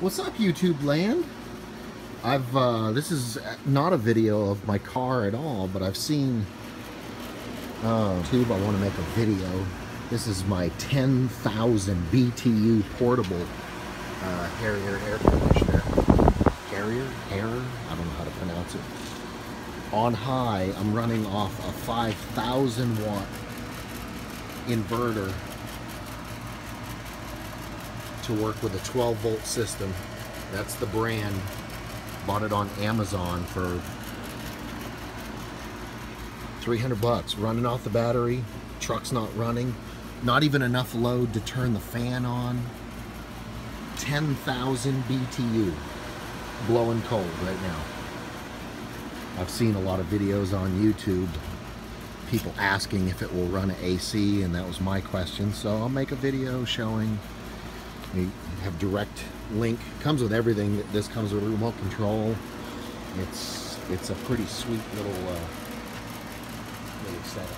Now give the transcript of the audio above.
What's up, YouTube land? This is not a video of my car at all, but I've seen YouTube. I want to make a video. This is my 10,000 BTU portable Harrier air conditioner. Harrier? I don't know how to pronounce it. On high, I'm running off a 5,000 watt inverter to work with a 12 volt system. That's the brand. Bought it on Amazon for 300 bucks. Running off the battery, truck's not running, not even enough load to turn the fan on. 10,000 BTU, blowing cold right now. I've seen a lot of videos on YouTube, people asking if it will run AC, and that was my question, so I'll make a video showing. You have direct link, comes with everything. This comes with a remote control. It's a pretty sweet little setup.